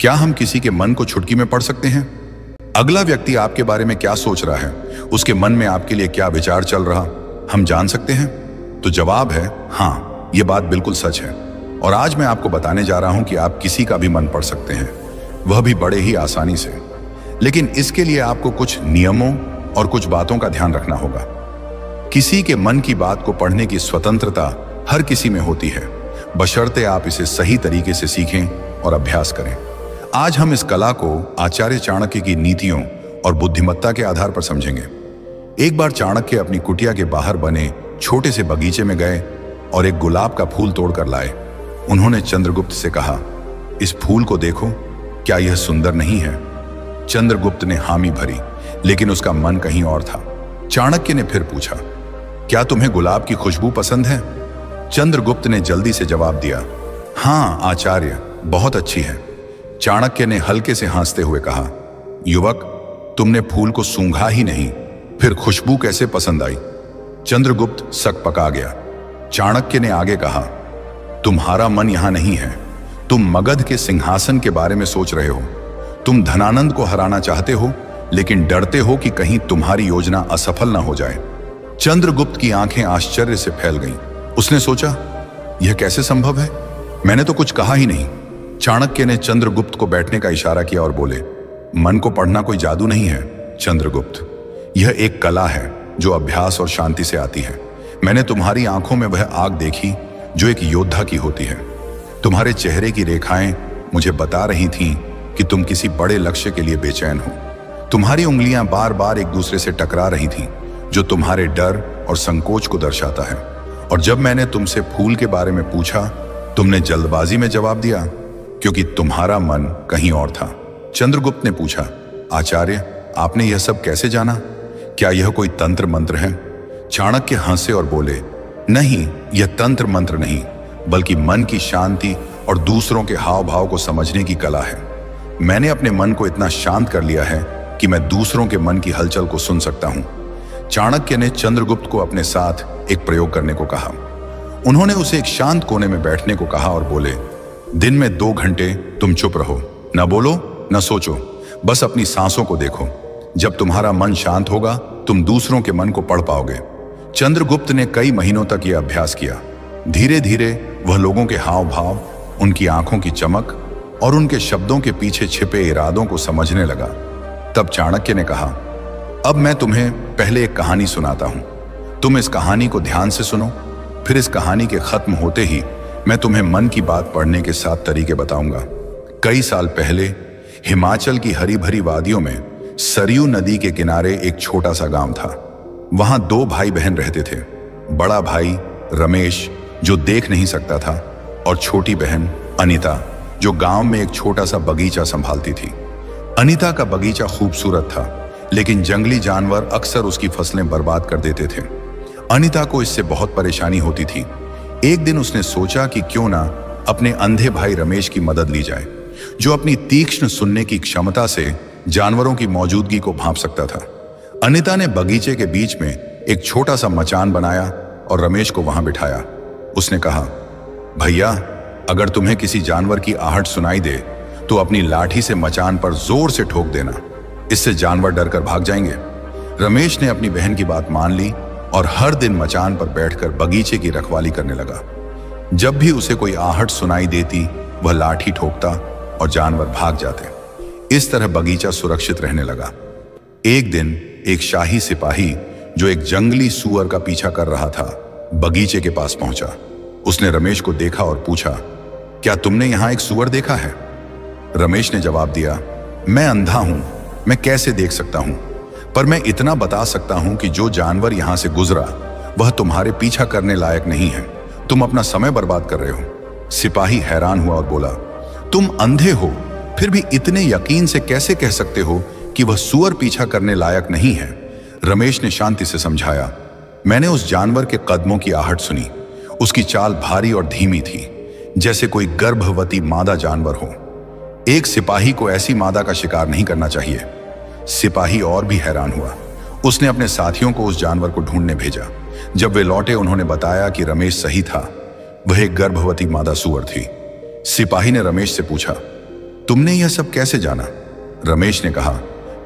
क्या हम किसी के मन को चुटकी में पढ़ सकते हैं? अगला व्यक्ति आपके बारे में क्या सोच रहा है, उसके मन में आपके लिए क्या विचार चल रहा, हम जान सकते हैं? तो जवाब है हाँ, ये बात बिल्कुल सच है। और आज मैं आपको बताने जा रहा हूं कि आप किसी का भी मन पढ़ सकते हैं, वह भी बड़े ही आसानी से। लेकिन इसके लिए आपको कुछ नियमों और कुछ बातों का ध्यान रखना होगा। किसी के मन की बात को पढ़ने की स्वतंत्रता हर किसी में होती है, बशर्ते आप इसे सही तरीके से सीखें और अभ्यास करें। आज हम इस कला को आचार्य चाणक्य की नीतियों और बुद्धिमत्ता के आधार पर समझेंगे। एक बार चाणक्य अपनी कुटिया के बाहर बने छोटे से बगीचे में गए और एक गुलाब का फूल तोड़कर लाए। उन्होंने चंद्रगुप्त से कहा, इस फूल को देखो, क्या यह सुंदर नहीं है? चंद्रगुप्त ने हामी भरी, लेकिन उसका मन कहीं और था। चाणक्य ने फिर पूछा, क्या तुम्हें गुलाब की खुशबू पसंद है? चंद्रगुप्त ने जल्दी से जवाब दिया, हाँ आचार्य, बहुत अच्छी है। चाणक्य ने हल्के से हंसते हुए कहा, युवक, तुमने फूल को सूंघा ही नहीं, फिर खुशबू कैसे पसंद आई? चंद्रगुप्त सक पका गया। चाणक्य ने आगे कहा, तुम्हारा मन यहां नहीं है, तुम मगध के सिंहासन के बारे में सोच रहे हो। तुम धनानंद को हराना चाहते हो, लेकिन डरते हो कि कहीं तुम्हारी योजना असफल ना हो जाए। चंद्रगुप्त की आंखें आश्चर्य से फैल गईं। उसने सोचा, यह कैसे संभव है? मैंने तो कुछ कहा ही नहीं। चाणक्य ने चंद्रगुप्त को बैठने का इशारा किया और बोले, मन को पढ़ना कोई जादू नहीं है चंद्रगुप्त, यह एक कला है जो अभ्यास और शांति से आती है। मैंने तुम्हारी आंखों में वह आग देखी जो एक योद्धा की होती है। तुम्हारे चेहरे की रेखाएं मुझे बता रही थीं कि तुम किसी बड़े लक्ष्य के लिए बेचैन हो। तुम्हारी उंगलियां बार बार एक दूसरे से टकरा रही थीं, जो तुम्हारे डर और संकोच को दर्शाता है। और जब मैंने तुमसे फूल के बारे में पूछा, तुमने जल्दबाजी में जवाब दिया, क्योंकि तुम्हारा मन कहीं और था। चंद्रगुप्त ने पूछा, आचार्य, आपने यह सब कैसे जाना? क्या यह कोई तंत्र मंत्र है? चाणक्य हंसे और बोले, नहीं, यह तंत्र मंत्र नहीं, बल्कि मन की शांति और दूसरों के हाव भाव को समझने की कला है। मैंने अपने मन को इतना शांत कर लिया है कि मैं दूसरों के मन की हलचल को सुन सकता हूं। चाणक्य ने चंद्रगुप्त को अपने साथ एक प्रयोग करने को कहा। उन्होंने उसे एक शांत कोने में बैठने को कहा और बोले, दिन में 2 घंटे तुम चुप रहो, न बोलो न सोचो, बस अपनी सांसों को देखो। जब तुम्हारा मन शांत होगा, तुम दूसरों के मन को पढ़ पाओगे। चंद्रगुप्त ने कई महीनों तक यह अभ्यास किया। धीरे धीरे वह लोगों के हाव भाव, उनकी आंखों की चमक और उनके शब्दों के पीछे छिपे इरादों को समझने लगा। तब चाणक्य ने कहा, अब मैं तुम्हें पहले एक कहानी सुनाता हूं। तुम इस कहानी को ध्यान से सुनो, फिर इस कहानी के खत्म होते ही मैं तुम्हें मन की बात पढ़ने के 7 तरीके बताऊंगा। कई साल पहले हिमाचल की हरी भरी वादियों में सरयू नदी के किनारे एक छोटा सा गांव था। वहां 2 भाई बहन रहते थे। बड़ा भाई रमेश, जो देख नहीं सकता था, और छोटी बहन अनीता, जो गांव में एक छोटा सा बगीचा संभालती थी। अनीता का बगीचा खूबसूरत था, लेकिन जंगली जानवर अक्सर उसकी फसलें बर्बाद कर देते थे। अनीता को इससे बहुत परेशानी होती थी। एक दिन उसने सोचा कि क्यों ना अपने अंधे भाई रमेश की मदद ली जाए, जो अपनी तीक्ष्ण सुनने की क्षमता से जानवरों की मौजूदगी को भांप सकता था। अनीता ने बगीचे के बीच में एक छोटा सा मचान बनाया और रमेश को वहां बिठाया। उसने कहा, भैया, अगर तुम्हें किसी जानवर की आहट सुनाई दे तो अपनी लाठी से मचान पर जोर से ठोक देना, इससे जानवर डरकर भाग जाएंगे। रमेश ने अपनी बहन की बात मान ली और हर दिन मचान पर बैठकर बगीचे की रखवाली करने लगा। जब भी उसे कोई आहट सुनाई देती, वह लाठी ठोकता और जानवर भाग जाते। इस तरह बगीचा सुरक्षित रहने लगा। एक दिन एक शाही सिपाही, जो एक जंगली सूअर का पीछा कर रहा था, बगीचे के पास पहुंचा। उसने रमेश को देखा और पूछा, क्या तुमने यहां एक सूअर देखा है? रमेश ने जवाब दिया, मैं अंधा हूं, मैं कैसे देख सकता हूं, पर मैं इतना बता सकता हूं कि जो जानवर यहां से गुजरा वह तुम्हारे पीछा करने लायक नहीं है। तुम अपना समय बर्बाद कर रहे हो। सिपाही हैरान हुआ और बोला, तुम अंधे हो, फिर भी इतने यकीन से कैसे कह सकते हो कि वह सूअर पीछा करने लायक नहीं है? रमेश ने शांति से समझाया, मैंने उस जानवर के कदमों की आहट सुनी। उसकी चाल भारी और धीमी थी, जैसे कोई गर्भवती मादा जानवर हो। एक सिपाही को ऐसी मादा का शिकार नहीं करना चाहिए। सिपाही और भी हैरान हुआ। उसने अपने साथियों को उस जानवर को ढूंढने भेजा। जब वे लौटे, उन्होंने बताया कि रमेश सही था, वह एक गर्भवती मादा सूअर थी। सिपाही ने रमेश से पूछा, तुमने यह सब कैसे जाना? रमेश ने कहा,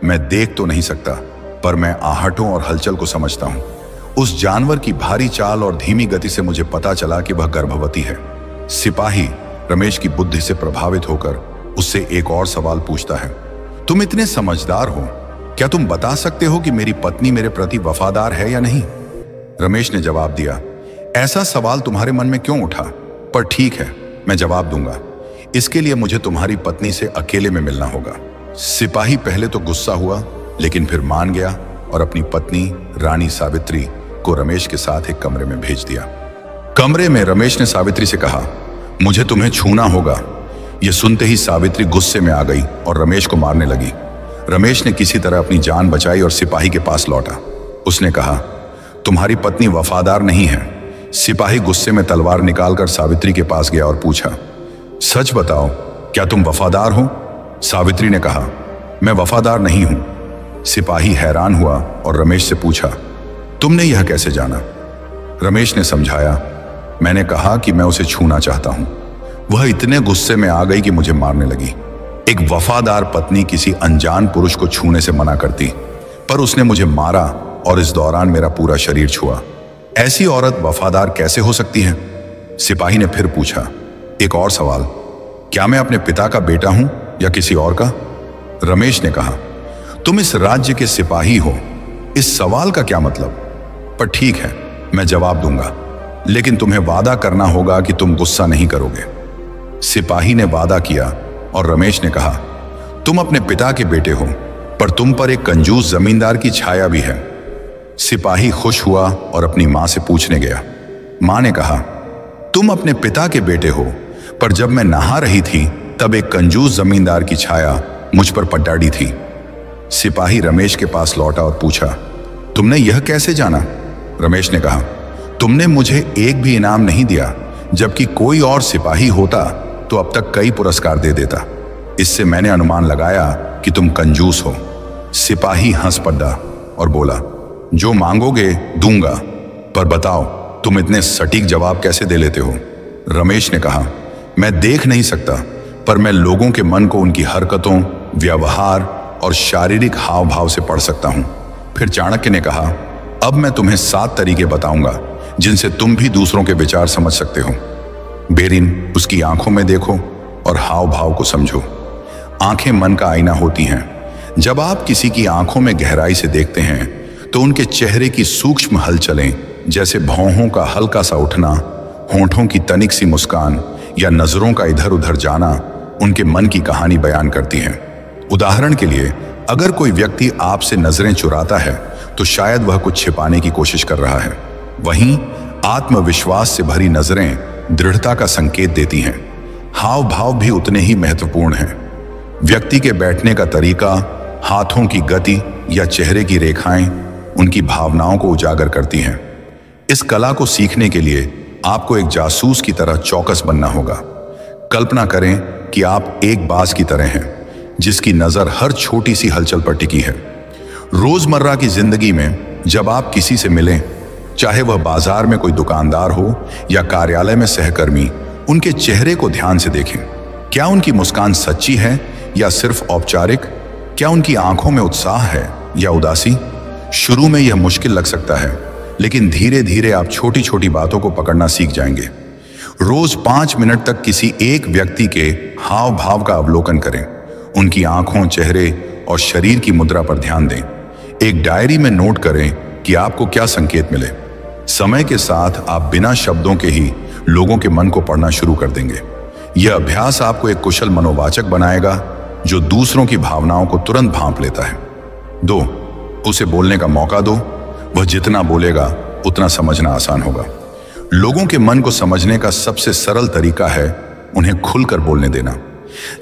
मैं देख तो नहीं सकता, पर मैं आहटों और हलचल को समझता हूं। उस जानवर की भारी चाल और धीमी गति से मुझे पता चला कि वह गर्भवती है। सिपाही रमेश की बुद्धि से प्रभावित होकर उससे एक और सवाल पूछता है, तुम इतने समझदार हो, क्या तुम बता सकते हो कि मेरी पत्नी मेरे प्रति वफादार है या नहीं? रमेश ने जवाब दिया, ऐसा सवाल तुम्हारे मन में क्यों उठा? पर ठीक है, मैं जवाब दूंगा। इसके लिए मुझे तुम्हारी पत्नी से अकेले में मिलना होगा। सिपाही पहले तो गुस्सा हुआ, लेकिन फिर मान गया और अपनी पत्नी रानी सावित्री को रमेश के साथ एक कमरे में भेज दिया। कमरे में रमेश ने सावित्री से कहा, मुझे तुम्हें छूना होगा। यह सुनते ही सावित्री गुस्से में आ गई और रमेश को मारने लगी। रमेश ने किसी तरह अपनी जान बचाई और सिपाही के पास लौटा। उसने कहा, तुम्हारी पत्नी वफादार नहीं है। सिपाही गुस्से में तलवार निकालकर सावित्री के पास गया और पूछा, सच बताओ, क्या तुम वफादार हो? सावित्री ने कहा, मैं वफादार नहीं हूं। सिपाही हैरान हुआ और रमेश से पूछा, तुमने यह कैसे जाना? रमेश ने समझाया, मैंने कहा कि मैं उसे छूना चाहता हूं। वह इतने गुस्से में आ गई कि मुझे मारने लगी। एक वफादार पत्नी किसी अनजान पुरुष को छूने से मना करती, पर उसने मुझे मारा और इस दौरान मेरा पूरा शरीर छुआ। ऐसी औरत वफादार कैसे हो सकती है? सिपाही ने फिर पूछा, एक और सवाल, क्या मैं अपने पिता का बेटा हूं या किसी और का? रमेश ने कहा, तुम इस राज्य के सिपाही हो, इस सवाल का क्या मतलब? पर ठीक है, मैं जवाब दूंगा, लेकिन तुम्हें वादा करना होगा कि तुम गुस्सा नहीं करोगे। सिपाही ने वादा किया और रमेश ने कहा, तुम अपने पिता के बेटे हो, पर तुम पर एक कंजूस जमींदार की छाया भी है। सिपाही खुश हुआ और अपनी मां से पूछने गया। मां ने कहा, तुम अपने पिता के बेटे हो, पर जब मैं नहा रही थी तब एक कंजूस जमींदार की छाया मुझ पर पटाड़ी थी। सिपाही रमेश के पास लौटा और पूछा, तुमने यह कैसे जाना? रमेश ने कहा, तुमने मुझे एक भी इनाम नहीं दिया, जबकि कोई और सिपाही होता तो अब तक कई पुरस्कार दे देता। इससे मैंने अनुमान लगाया कि तुम कंजूस हो। सिपाही हंस पड़ा और बोला, जो मांगोगे दूंगा, पर बताओ तुम इतने सटीक जवाब कैसे दे लेते हो? रमेश ने कहा, मैं देख नहीं सकता, पर मैं लोगों के मन को उनकी हरकतों, व्यवहार और शारीरिक हाव भाव से पढ़ सकता हूं। फिर चाणक्य ने कहा, अब मैं तुम्हें 7 तरीके बताऊंगा जिनसे तुम भी दूसरों के विचार समझ सकते हो। बेरिन, उसकी आंखों में देखो और हाव भाव को समझो। आंखें मन का आईना होती हैं। जब आप किसी की आंखों में गहराई से देखते हैं तो उनके चेहरे की सूक्ष्म हलचलें, जैसे भौहों का हल्का सा उठना, होंठों की तनिक सी मुस्कान या नजरों का इधर उधर जाना, उनके मन की कहानी बयान करती हैं। उदाहरण के लिए, अगर कोई व्यक्ति आपसे नजरें चुराता है तो शायद वह कुछ छिपाने की कोशिश कर रहा है। वहीं आत्मविश्वास से भरी नजरें दृढ़ता का संकेत देती हैं। हाव भाव भी उतने ही महत्वपूर्ण हैं। व्यक्ति के बैठने का तरीका, हाथों की गति या चेहरे की रेखाएं उनकी भावनाओं को उजागर करती हैं। इस कला को सीखने के लिए आपको एक जासूस की तरह चौकस बनना होगा। कल्पना करें कि आप एक बाज की तरह हैं, जिसकी नजर हर छोटी सी हलचल पर टिकी है। रोजमर्रा की जिंदगी में जब आप किसी से मिलें, चाहे वह बाजार में कोई दुकानदार हो या कार्यालय में सहकर्मी, उनके चेहरे को ध्यान से देखें। क्या उनकी मुस्कान सच्ची है या सिर्फ औपचारिक? क्या उनकी आंखों में उत्साह है या उदासी? शुरू में यह मुश्किल लग सकता है, लेकिन धीरे धीरे आप छोटी छोटी बातों को पकड़ना सीख जाएंगे। रोज 5 मिनट तक किसी एक व्यक्ति के हाव भाव का अवलोकन करें। उनकी आंखों, चेहरे और शरीर की मुद्रा पर ध्यान दें। एक डायरी में नोट करें कि आपको क्या संकेत मिले। समय के साथ आप बिना शब्दों के ही लोगों के मन को पढ़ना शुरू कर देंगे। यह अभ्यास आपको एक कुशल मनोवाचक बनाएगा जो दूसरों की भावनाओं को तुरंत भांप लेता है। 2. उसे बोलने का मौका दो। वह जितना बोलेगा उतना समझना आसान होगा। लोगों के मन को समझने का सबसे सरल तरीका है उन्हें खुलकर बोलने देना।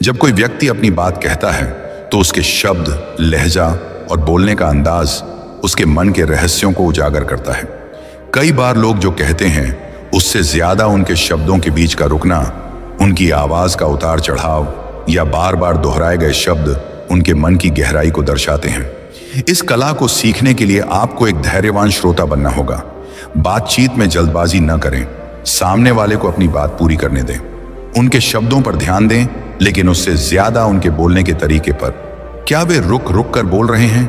जब कोई व्यक्ति अपनी बात कहता है तो उसके शब्द, लहजा और बोलने का अंदाज उसके मन के रहस्यों को उजागर करता है। कई बार लोग जो कहते हैं उससे ज्यादा उनके शब्दों के बीच का रुकना, उनकी आवाज का उतार चढ़ाव या बार बार दोहराए गए शब्द उनके मन की गहराई को दर्शाते हैं। इस कला को सीखने के लिए आपको एक धैर्यवान श्रोता बनना होगा। बातचीत में जल्दबाजी न करें। सामने वाले को अपनी बात पूरी करने दें। उनके शब्दों पर ध्यान दें लेकिन उससे ज्यादा उनके बोलने के तरीके पर। क्या वे रुक रुक कर बोल रहे हैं?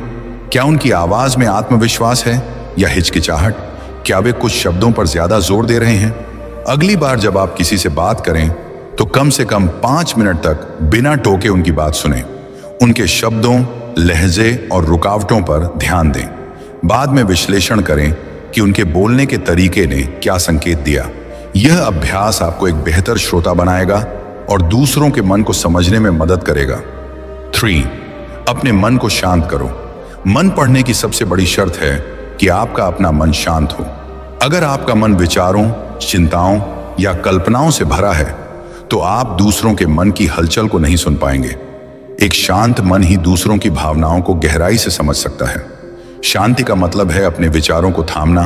क्या उनकी आवाज में आत्मविश्वास है या हिचकिचाहट? क्या वे कुछ शब्दों पर ज्यादा जोर दे रहे हैं? अगली बार जब आप किसी से बात करें तो कम से कम 5 मिनट तक बिना टोके उनकी बात सुनें। उनके शब्दों, लहजे और रुकावटों पर ध्यान दें। बाद में विश्लेषण करें कि उनके बोलने के तरीके ने क्या संकेत दिया। यह अभ्यास आपको एक बेहतर श्रोता बनाएगा और दूसरों के मन को समझने में मदद करेगा। 3. अपने मन को शांत करो। मन पढ़ने की सबसे बड़ी शर्त है कि आपका अपना मन शांत हो। अगर आपका मन विचारों, चिंताओं या कल्पनाओं से भरा है तो आप दूसरों के मन की हलचल को नहीं सुन पाएंगे। एक शांत मन ही दूसरों की भावनाओं को गहराई से समझ सकता है। शांति का मतलब है अपने विचारों को थामना,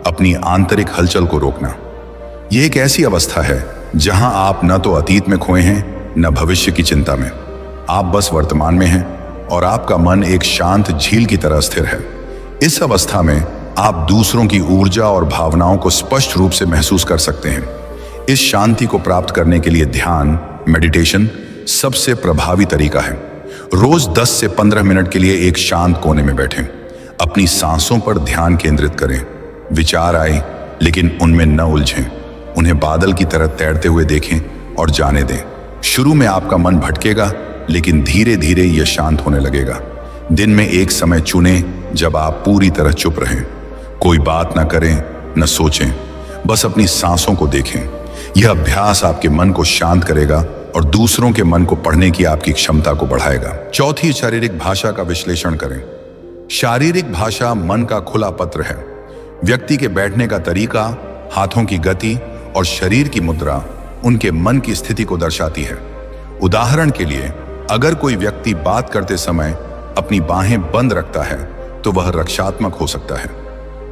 अपनी आंतरिक हलचल को रोकना। यह एक ऐसी अवस्था है जहां आप न तो अतीत में खोए हैं न भविष्य की चिंता में। आप बस वर्तमान में हैं और आपका मन एक शांत झील की तरह स्थिर है। इस अवस्था में आप दूसरों की ऊर्जा और भावनाओं को स्पष्ट रूप से महसूस कर सकते हैं। इस शांति को प्राप्त करने के लिए ध्यान, मेडिटेशन सबसे प्रभावी तरीका है। रोज 10 से 15 मिनट के लिए एक शांत कोने में बैठें। अपनी सांसों पर ध्यान केंद्रित करें। विचार आए लेकिन उनमें न उलझें। उन्हें बादल की तरह तैरते हुए देखें और जाने दें। शुरू में आपका मन भटकेगा, लेकिन धीरे धीरे यह शांत होने लगेगा। दिन में एक समय चुनें जब आप पूरी तरह चुप रहें। कोई बात ना करें, न सोचें, बस अपनी सांसों को देखें। यह अभ्यास आपके मन को शांत करेगा और दूसरों के मन को पढ़ने की आपकी क्षमता को बढ़ाएगा। 4. शारीरिक भाषा का विश्लेषण करें। शारीरिक भाषा मन का खुला पत्र है। व्यक्ति के बैठने का तरीका, हाथों की गति और शरीर की मुद्रा उनके मन की स्थिति को दर्शाती है। उदाहरण के लिए, अगर कोई व्यक्ति बात करते समय अपनी बाहें बंद रखता है तो वह रक्षात्मक हो सकता है।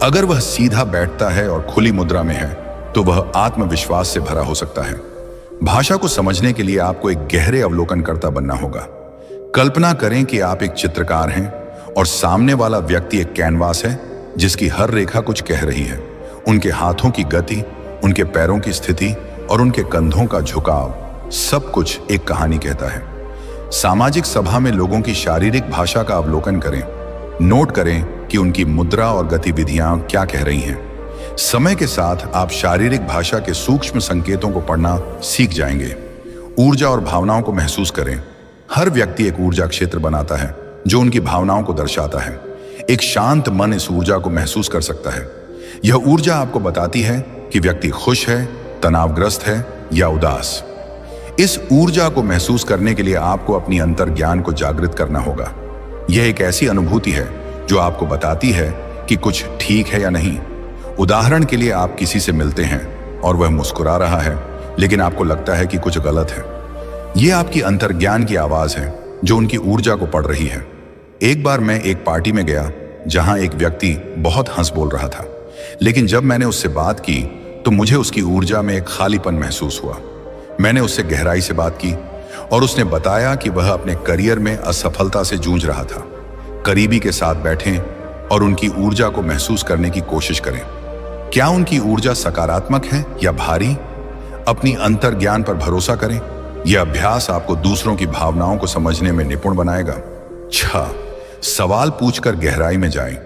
अगर वह सीधा बैठता है और खुली मुद्रा में है तो वह आत्मविश्वास से भरा हो सकता है। भाषा को समझने के लिए आपको एक गहरे अवलोकनकर्ता बनना होगा। कल्पना करें कि आप एक चित्रकार हैं और सामने वाला व्यक्ति एक कैनवास है जिसकी हर रेखा कुछ कह रही है। उनके हाथों की गति, उनके पैरों की स्थिति और उनके कंधों का झुकाव सब कुछ एक कहानी कहता है। सामाजिक सभा में लोगों की शारीरिक भाषा का अवलोकन करें। नोट करें कि उनकी मुद्रा और गतिविधियां क्या कह रही हैं। समय के साथ आप शारीरिक भाषा के सूक्ष्म संकेतों को पढ़ना सीख जाएंगे। ऊर्जा और भावनाओं को महसूस करें। हर व्यक्ति एक ऊर्जा क्षेत्र बनाता है जो उनकी भावनाओं को दर्शाता है। एक शांत मन इस ऊर्जा को महसूस कर सकता है। यह ऊर्जा आपको बताती है कि व्यक्ति खुश है, तनावग्रस्त है या उदास। इस ऊर्जा को महसूस करने के लिए आपको अपनी अंतर्ज्ञान को जागृत करना होगा। यह एक ऐसी अनुभूति है जो आपको बताती है कि कुछ ठीक है या नहीं। उदाहरण के लिए, आप किसी से मिलते हैं और वह मुस्कुरा रहा है, लेकिन आपको लगता है कि कुछ गलत है। यह आपकी अंतर्ज्ञान की आवाज है जो उनकी ऊर्जा को पढ़ रही है। एक बार मैं एक पार्टी में गया जहां एक व्यक्ति बहुत हंस बोल रहा था, लेकिन जब मैंने उससे बात की तो मुझे उसकी ऊर्जा में एक खालीपन महसूस हुआ। मैंने उससे गहराई से बात की और उसने बताया कि वह अपने करियर में असफलता से जूझ रहा था। करीबी के साथ बैठें और उनकी ऊर्जा को महसूस करने की कोशिश करें। क्या उनकी ऊर्जा सकारात्मक है या भारी? अपनी अंतर्ज्ञान पर भरोसा करें। यह अभ्यास आपको दूसरों की भावनाओं को समझने में निपुण बनाएगा। 6. सवाल पूछकर गहराई में जाएं।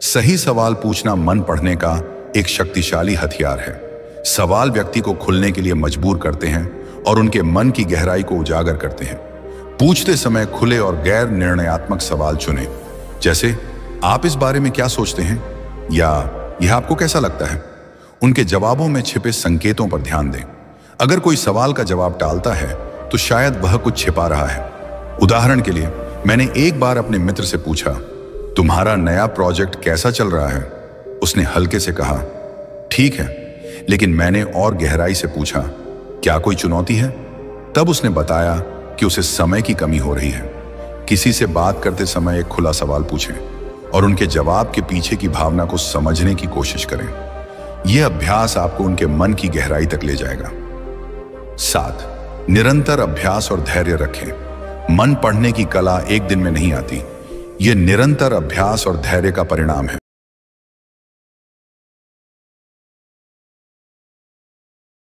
सही सवाल पूछना मन पढ़ने का एक शक्तिशाली हथियार है। सवाल व्यक्ति को खुलने के लिए मजबूर करते हैं और उनके मन की गहराई को उजागर करते हैं। पूछते समय खुले और गैर निर्णयात्मक सवाल चुनें, जैसे आप इस बारे में क्या सोचते हैं या यह आपको कैसा लगता है। उनके जवाबों में छिपे संकेतों पर ध्यान दें। अगर कोई सवाल का जवाब टालता है तो शायद वह कुछ छिपा रहा है। उदाहरण के लिए, मैंने एक बार अपने मित्र से पूछा, तुम्हारा नया प्रोजेक्ट कैसा चल रहा है? उसने हल्के से कहा, ठीक है। लेकिन मैंने और गहराई से पूछा, क्या कोई चुनौती है? तब उसने बताया कि उसे समय की कमी हो रही है। किसी से बात करते समय एक खुला सवाल पूछें और उनके जवाब के पीछे की भावना को समझने की कोशिश करें। यह अभ्यास आपको उनके मन की गहराई तक ले जाएगा। 7. निरंतर अभ्यास और धैर्य रखें। मन पढ़ने की कला एक दिन में नहीं आती। यह निरंतर अभ्यास और धैर्य का परिणाम है।